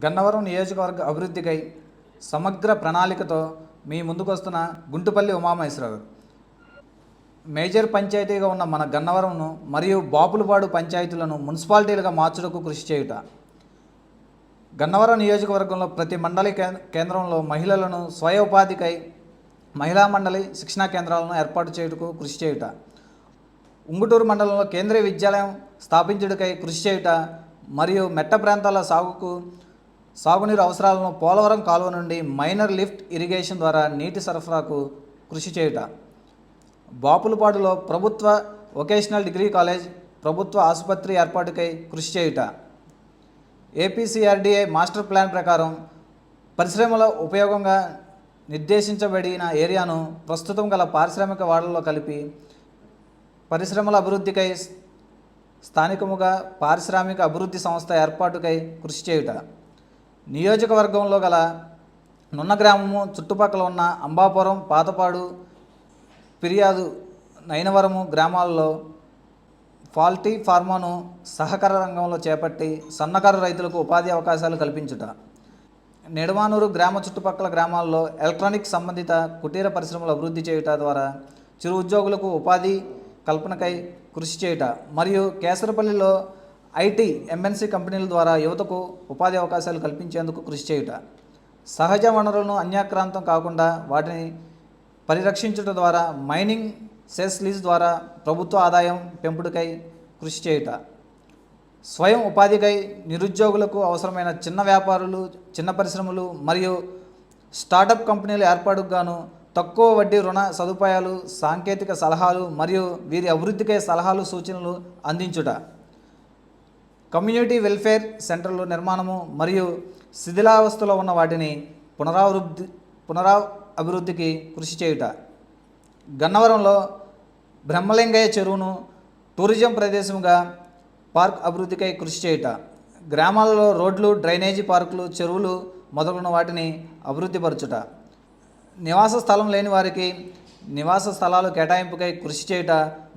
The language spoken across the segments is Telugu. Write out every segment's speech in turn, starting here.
గన్నవరం నియోజకవర్గ అభివృద్ధికై సమగ్ర ప్రణాళికతో మీ ముందుకొస్తున్న గుంటుపల్లి ఉమామహేశ్వరరావు. మేజర్ పంచాయతీగా ఉన్న మన గన్నవరంను మరియు బాపులపాడు పంచాయతీలను మున్సిపాలిటీలుగా మార్చుటకు కృషి చేయుట. గన్నవరం నియోజకవర్గంలో ప్రతి మండలి కేంద్రంలో మహిళలను స్వయ ఉపాధికై మహిళా మండలి శిక్షణా కేంద్రాలను ఏర్పాటు చేయుటకు కృషి చేయుట. ఉంగుటూరు మండలంలో కేంద్రీయ విద్యాలయం స్థాపించుటకై కృషి చేయుట మరియు మెట్ట ప్రాంతాల సాగునీరు అవసరాలను పోలవరం కాలువ నుండి మైనర్ లిఫ్ట్ ఇరిగేషన్ ద్వారా నీటి సరఫరాకు కృషి చేయుట. బాపులపాడులో ప్రభుత్వ వొకేషనల్ డిగ్రీ కాలేజ్, ప్రభుత్వ ఆసుపత్రి ఏర్పాటుకై కృషి చేయుట. ఏపీసీఆర్డీఏ మాస్టర్ ప్లాన్ ప్రకారం పరిశ్రమల ఉపయోగంగా నిర్దేశించబడిన ఏరియాను ప్రస్తుతం గల పారిశ్రామిక వాడల్లో కలిపి పరిశ్రమల అభివృద్ధికై స్థానికముగా పారిశ్రామిక అభివృద్ధి సంస్థ ఏర్పాటుకై కృషి చేయుట. నియోజకవర్గంలో గల నున్న గ్రామము, చుట్టుపక్కల ఉన్న అంబాపురం, పాతపాడు, ఫిర్యాదు, నైనవరము గ్రామాల్లో ఫాల్టీ ఫార్మాను సహకార రంగంలో చేపట్టి సన్నకారు రైతులకు ఉపాధి అవకాశాలు కల్పించుట. నెడమానూరు గ్రామ చుట్టుపక్కల గ్రామాల్లో ఎలక్ట్రానిక్ సంబంధిత కుటీర పరిశ్రమలు అభివృద్ధి చేయుట ద్వారా చిరు ఉద్యోగులకు ఉపాధి కల్పనకై కృషి చేయుట మరియు కేసరపల్లిలో ఐటీ ఎంఎన్సీ కంపెనీల ద్వారా యువతకు ఉపాధి అవకాశాలు కల్పించేందుకు కృషి చేయుట. సహజ వనరులను అన్యాక్రాంతం కాకుండా వాటిని పరిరక్షించుట ద్వారా మైనింగ్ సెస్ లీజ్ ద్వారా ప్రభుత్వ ఆదాయం పెంపుడుకై కృషి చేయుట. స్వయం ఉపాధికై నిరుద్యోగులకు అవసరమైన చిన్న వ్యాపారులు, చిన్న పరిశ్రమలు మరియు స్టార్టప్ కంపెనీల ఏర్పాటుకు గాను తక్కువ వడ్డీ రుణ సదుపాయాలు, సాంకేతిక సలహాలు మరియు వీరి అభివృద్ధికై సలహాలు, సూచనలు అందించుట. కమ్యూనిటీ వెల్ఫేర్ సెంటర్ల నిర్మాణము మరియు శిథిలావస్థలో ఉన్న వాటిని అభివృద్ధికి కృషి చేయుట. గన్నవరంలో బ్రహ్మలింగయ్య చెరువును టూరిజం ప్రదేశంగా పార్క్ అభివృద్ధికై కృషి చేయుట. గ్రామాలలో రోడ్లు, డ్రైనేజీ పార్కులు, చెరువులు మొదలైన వాటిని అభివృద్ధిపరచుట. నివాస స్థలం లేని వారికి నివాస స్థలాలు కేటాయింపుకై కృషి చేయుట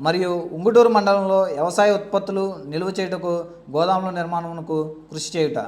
మరియు ఉంగుటూరు మండలంలో వ్యవసాయ ఉత్పత్తులు నిల్వ చేయుటకు గోదాముల నిర్మాణమునకు కృషి చేయుట.